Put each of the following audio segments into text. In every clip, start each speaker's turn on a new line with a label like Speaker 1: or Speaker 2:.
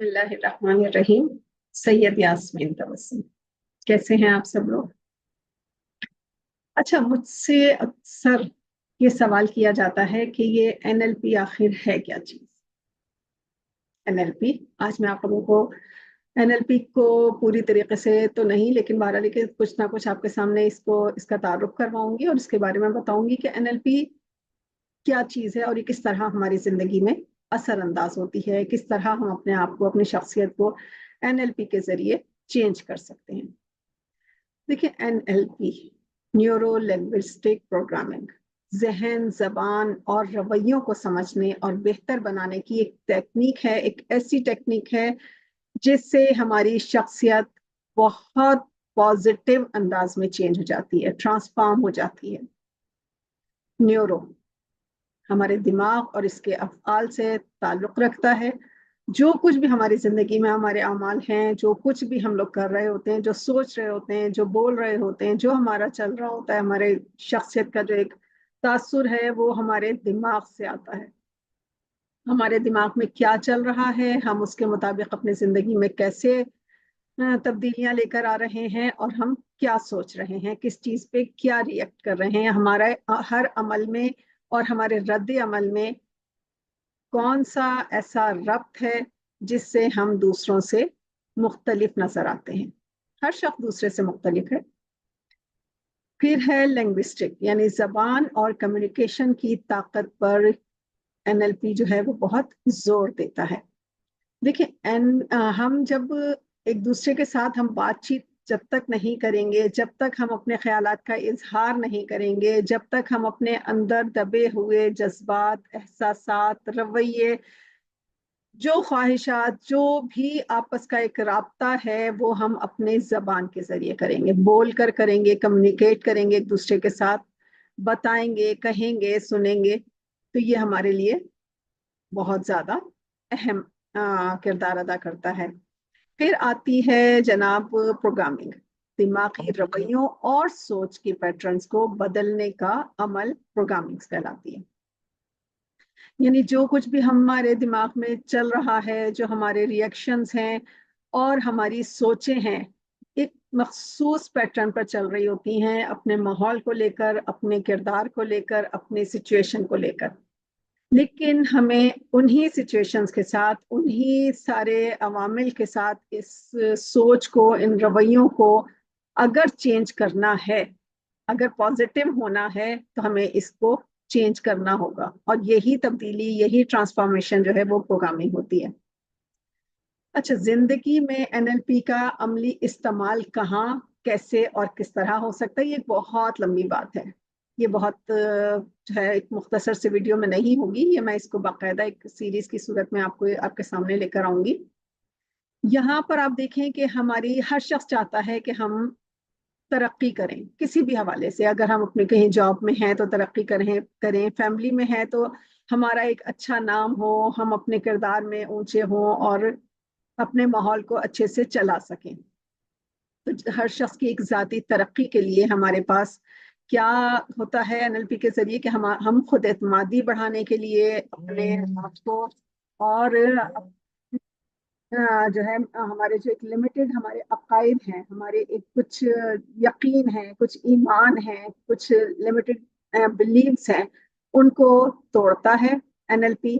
Speaker 1: बिस्मिल्लाहिर्रहमानिर्रहीम। सैयद यास्मीन तबस्सुम। कैसे हैं आप सब लोग? अच्छा, मुझसे अक्सर ये सवाल किया जाता है कि ये एनएलपी आखिर है क्या चीज। एनएलपी, आज मैं आप लोगों को एनएलपी को पूरी तरीके से तो नहीं, लेकिन बहरहाल के कुछ ना कुछ आपके सामने इसका तारुफ करवाऊंगी और इसके बारे में बताऊंगी कि एनएलपी क्या चीज है और ये किस तरह हमारी जिंदगी में असर अंदाज होती है, किस तरह हम अपने आप को, अपनी शख्सियत को एनएलपी के जरिए चेंज कर सकते हैं। देखिए, एनएलपी न्यूरो लिंग्विस्टिक प्रोग्रामिंग जहन, जबान और रवैयों को समझने और बेहतर बनाने की एक टेक्निक है, एक ऐसी टेक्निक है जिससे हमारी शख्सियत बहुत पॉजिटिव अंदाज में चेंज हो जाती है, ट्रांसफॉर्म हो जाती है। न्यूरो हमारे दिमाग और इसके अफ़आल से ताल्लुक़ रखता है। जो कुछ भी हमारी ज़िंदगी में हमारे अमाल हैं, जो कुछ भी हम लोग कर रहे होते हैं, जो सोच रहे होते हैं, जो बोल रहे होते हैं, जो हमारा चल रहा होता है, हमारे शख्सियत का जो एक तासुर है वो हमारे दिमाग से आता है। हमारे दिमाग में क्या चल रहा है, हम उसके मुताबिक अपनी ज़िंदगी में कैसे तब्दीलियां लेकर आ रहे हैं और हम क्या सोच रहे हैं, किस चीज़ पे क्या रिएक्ट कर रहे हैं, हमारा हर अमल में और हमारे रद्द अमल में कौन सा ऐसा रब्त है जिससे हम दूसरों से मुख्तलिफ नजर आते हैं। हर शख्स दूसरे से मुख्तलिफ है। फिर है लिंग्विस्टिक, यानी जबान और कम्युनिकेशन की ताकत पर एनएलपी जो है वो बहुत जोर देता है। देखिए, हम जब एक दूसरे के साथ हम बातचीत जब तक नहीं करेंगे, जब तक हम अपने ख्यालात का इजहार नहीं करेंगे, जब तक हम अपने अंदर दबे हुए जज्बात, एहसासात, रवैये, जो ख्वाहिशात, जो भी आपस का एक राब्ता है वो हम अपने जबान के जरिए करेंगे, बोल कर करेंगे, कम्युनिकेट करेंगे एक दूसरे के साथ, बताएंगे, कहेंगे, सुनेंगे। तो ये हमारे लिए बहुत ज्यादा अहम किरदार अदा करता है। फिर आती है जनाब प्रोग्रामिंग, दिमागी रवैयों और सोच की पैटर्न्स को बदलने का अमल प्रोग्रामिंग कहलाती है। यानी जो कुछ भी हमारे दिमाग में चल रहा है, जो हमारे रिएक्शंस हैं और हमारी सोचें हैं, एक मखसूस पैटर्न पर चल रही होती हैं, अपने माहौल को लेकर, अपने किरदार को लेकर, अपनी सिचुएशन को लेकर। लेकिन हमें उन्हीं सिचुएशंस के साथ, उन्हीं सारे अवामिल के साथ इस सोच को, इन रवैयों को अगर चेंज करना है, अगर पॉजिटिव होना है, तो हमें इसको चेंज करना होगा। और यही तब्दीली, यही ट्रांसफॉर्मेशन जो है वो प्रोग्रामिंग होती है। अच्छा, जिंदगी में एनएलपी का अमली इस्तेमाल कहाँ, कैसे और किस तरह हो सकता है, ये बहुत लंबी बात है। ये बहुत जो है एक मुख्तसर से वीडियो में नहीं होगी, ये मैं इसको बाकायदा एक सीरीज की सूरत में आपको आपके सामने लेकर आऊंगी। यहाँ पर आप देखें कि हमारी हर शख्स चाहता है कि हम तरक्की करें किसी भी हवाले से। अगर हम अपने कहीं जॉब में हैं तो तरक्की करें, फैमिली में है तो हमारा एक अच्छा नाम हो, हम अपने किरदार में ऊंचे हों और अपने माहौल को अच्छे से चला सकें। तो हर शख्स की एक जाती तरक्की के लिए हमारे पास क्या होता है एनएलपी के जरिए कि हम खुद एतमादी बढ़ाने के लिए अपने आप को और जो है हमारे जो एक लिमिटेड हमारे अकायद हैं, हमारे एक कुछ यकीन है, कुछ ईमान है, कुछ लिमिटेड बिलीव्स हैं, उनको तोड़ता है एनएलपी,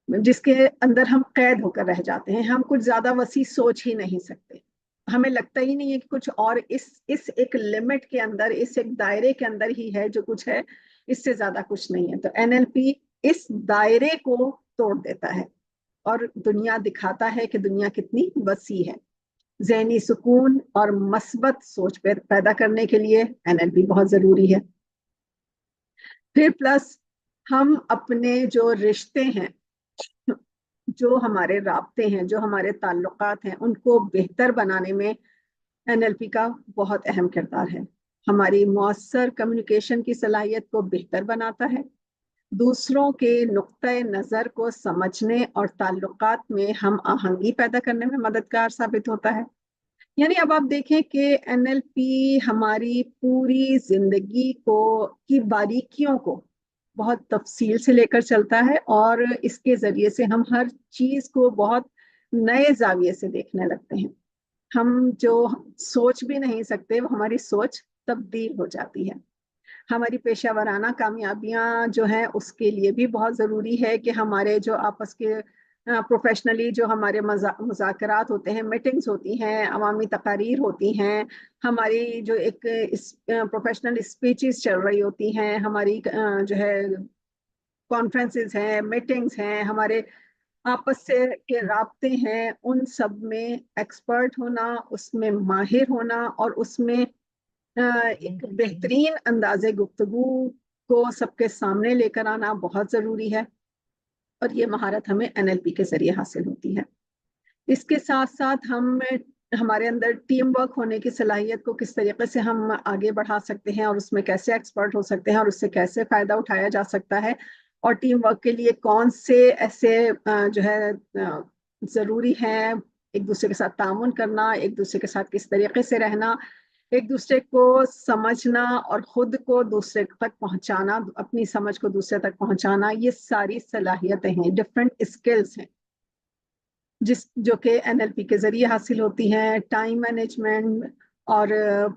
Speaker 1: जिसके अंदर हम कैद होकर रह जाते हैं। हम कुछ ज्यादा वसी सोच ही नहीं सकते, हमें लगता ही नहीं है कि कुछ और इस एक लिमिट के अंदर, इस एक दायरे के अंदर ही है जो कुछ है, इससे ज्यादा कुछ नहीं है। तो एनएलपी इस दायरे को तोड़ देता है और दुनिया दिखाता है कि दुनिया कितनी वसी है। ज़हनी सुकून और मस्बत सोच पैदा करने के लिए एनएलपी बहुत जरूरी है। फिर प्लस हम अपने जो रिश्ते हैं, जो हमारे राब्ते हैं, जो हमारे ताल्लुकात हैं, उनको बेहतर बनाने में एनएलपी का बहुत अहम किरदार है। हमारी मौसर कम्युनिकेशन की सलाहियत को बेहतर बनाता है, दूसरों के नुक्ते नज़र को समझने और ताल्लुकात में हम आहंगी पैदा करने में मददगार साबित होता है। यानी अब आप देखें कि एनएलपी हमारी पूरी जिंदगी को की बारीकियों को बहुत तफसील से लेकर चलता है और इसके जरिए से हम हर चीज को बहुत नए जाविये से देखने लगते हैं। हम जो सोच भी नहीं सकते वो हमारी सोच तब्दील हो जाती है। हमारी पेशा वराना कामयाबियां जो हैं उसके लिए भी बहुत ज़रूरी है कि हमारे जो आपस के प्रोफेशनली जो हमारे मुज़ाकरात होते हैं, मीटिंग्स होती हैं, अवामी तकारीर होती हैं, हमारी जो एक प्रोफेशनल स्पीचेस चल रही होती हैं, हमारी जो है कॉन्फ्रेंसेस हैं, मीटिंग्स हैं, हमारे आपस से के राब्ते हैं, उन सब में एक्सपर्ट होना, उसमें माहिर होना और उसमें एक बेहतरीन अंदाजे गुफ्तगू को सबके सामने लेकर आना बहुत ज़रूरी है। और ये महारत हमें एनएलपी के ज़रिए हासिल होती है। इसके साथ साथ हम हमारे अंदर टीम वर्क होने की सलाहियत को किस तरीके से हम आगे बढ़ा सकते हैं और उसमें कैसे एक्सपर्ट हो सकते हैं और उससे कैसे फ़ायदा उठाया जा सकता है, और टीम वर्क के लिए कौन से ऐसे जो है ज़रूरी हैं, एक दूसरे के साथ तामुन करना, एक दूसरे के साथ किस तरीके से रहना, एक दूसरे को समझना और खुद को दूसरे तक पहुंचाना, अपनी समझ को दूसरे तक पहुंचाना, ये सारी सलाहियतें हैं, डिफरेंट स्किल्स हैं जिस जो कि एनएलपी के जरिए हासिल होती हैं। टाइम मैनेजमेंट और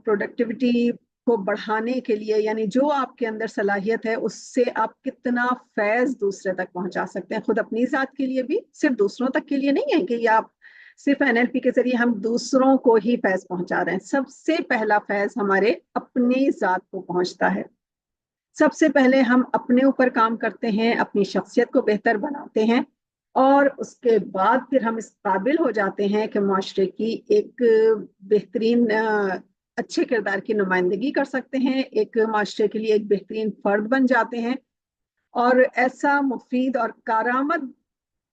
Speaker 1: प्रोडक्टिविटी को बढ़ाने के लिए, यानी जो आपके अंदर सलाहियत है उससे आप कितना फैज़ दूसरे तक पहुंचा सकते हैं, खुद अपनी ज़ात के लिए भी, सिर्फ दूसरों तक के लिए नहीं है कि ये आप सिर्फ एनएलपी के जरिए हम दूसरों को ही फैज़ पहुंचा रहे हैं। सबसे पहला फैज़ हमारे अपनी ज़ात को पहुंचता है। सबसे पहले हम अपने ऊपर काम करते हैं, अपनी शख्सियत को बेहतर बनाते हैं, और उसके बाद फिर हम इस काबिल हो जाते हैं कि माशरे की एक बेहतरीन अच्छे किरदार की नुमाइंदगी कर सकते हैं, एक माशरे के लिए एक बेहतरीन फर्द बन जाते हैं, और ऐसा मुफीद और कारामद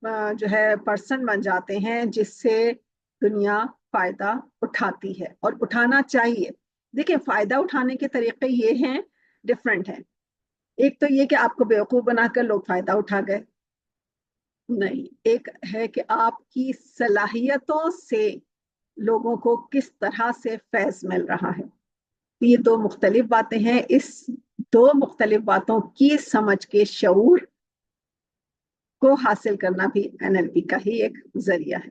Speaker 1: जो है पर्सन बन जाते हैं जिससे दुनिया फायदा उठाती है और उठाना चाहिए। देखिए, फायदा उठाने के तरीके ये हैं, डिफरेंट हैं। एक तो ये कि आपको बेवकूफ बनाकर लोग फायदा उठा गए, नहीं। एक है कि आपकी सलाहियतों से लोगों को किस तरह से फैज मिल रहा है। ये दो मुख्तलिफ बातें हैं। इस दो मुख्तलिफ बातों की समझ के शऊर को हासिल करना भी एनएलपी का ही एक जरिया है।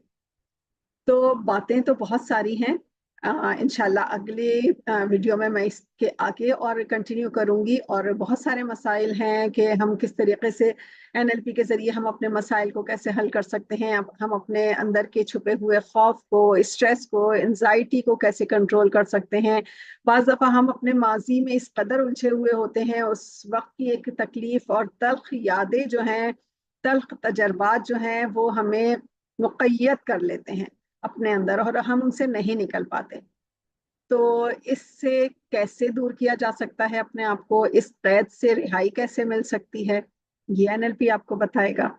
Speaker 1: तो बातें तो बहुत सारी हैं। इंशाल्लाह अगले वीडियो में मैं इसके आगे और कंटिन्यू करूंगी, और बहुत सारे मसाइल हैं कि हम किस तरीके से एनएलपी के जरिए हम अपने मसाइल को कैसे हल कर सकते हैं, हम अपने अंदर के छुपे हुए खौफ को, स्ट्रेस को, एंजाइटी को कैसे कंट्रोल कर सकते हैं। बाज़ दफ़ा हम अपने माजी में इस कदर उलझे हुए होते हैं, उस वक्त की एक तकलीफ और तल्ख यादें जो हैं, तल्ख तजर्बात जो हैं, वो हमें मुक़य्यद कर लेते हैं अपने अंदर और हम उनसे नहीं निकल पाते। तो इससे कैसे दूर किया जा सकता है अपने आप को, इस कैद से रिहाई कैसे मिल सकती है, ये एनएलपी आपको बताएगा।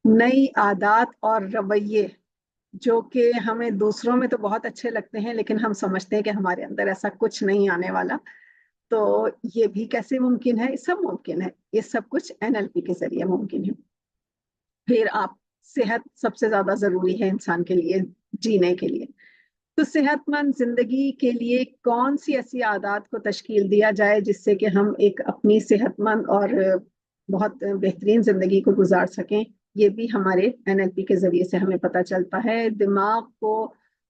Speaker 1: नई आदत और रवैये जो कि हमें दूसरों में तो बहुत अच्छे लगते हैं, लेकिन हम समझते हैं कि हमारे अंदर ऐसा कुछ नहीं आने वाला, तो ये भी कैसे मुमकिन है? सब मुमकिन है, ये सब कुछ एनएलपी के जरिए मुमकिन है। फिर आप, सेहत सबसे ज्यादा जरूरी है इंसान के लिए जीने के लिए। तो सेहतमंद जिंदगी के लिए कौन सी ऐसी आदत को तश्कील दिया जाए जिससे कि हम एक अपनी सेहतमंद और बहुत बेहतरीन जिंदगी को गुजार सकें, ये भी हमारे एनएलपी के जरिए से हमें पता चलता है। दिमाग को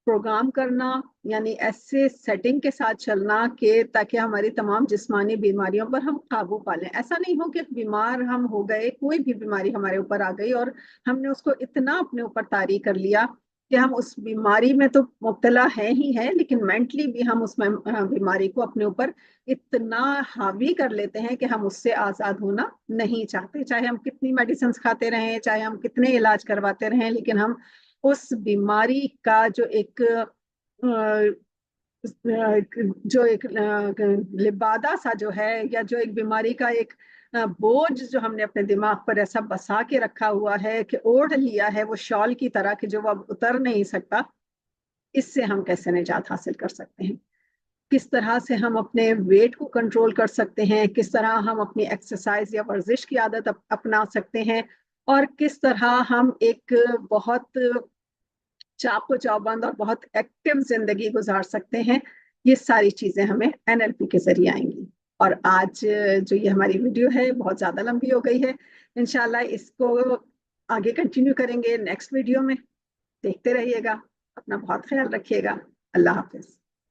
Speaker 1: प्रोग्राम करना, यानी ऐसे सेटिंग के साथ चलना कि ताकि हमारी तमाम जिस्मानी बीमारियों पर हम काबू पा लें। ऐसा नहीं हो कि बीमार हम हो गए, कोई भी बीमारी हमारे ऊपर आ गई और हमने उसको इतना अपने ऊपर तारी कर लिया कि हम उस बीमारी में तो मुब्तला है ही है, लेकिन मेंटली भी हम उस बीमारी को अपने ऊपर इतना हावी कर लेते हैं कि हम उससे आज़ाद होना नहीं चाहते। चाहे हम कितनी मेडिसिन खाते रहें, चाहे हम कितने इलाज करवाते रहें, लेकिन हम उस बीमारी का जो एक लिबादा सा जो है, या जो एक बीमारी का एक बोझ जो हमने अपने दिमाग पर ऐसा बसा के रखा हुआ है कि ओढ़ लिया है वो शॉल की तरह कि जो वो अब उतर नहीं सकता, इससे हम कैसे निजात हासिल कर सकते हैं? किस तरह से हम अपने वेट को कंट्रोल कर सकते हैं, किस तरह हम अपनी एक्सरसाइज या वर्जिश की आदत अपना सकते हैं, और किस तरह हम एक बहुत चाको चौबंद और बहुत एक्टिव जिंदगी गुजार सकते हैं, ये सारी चीजें हमें एनएलपी के जरिए आएंगी। और आज जो ये हमारी वीडियो है बहुत ज्यादा लंबी हो गई है, इंशाल्लाह इसको आगे कंटिन्यू करेंगे नेक्स्ट वीडियो में। دیکھتے رہیے گا. اپنا بہت خیال رکھیے گا. اللہ حافظ.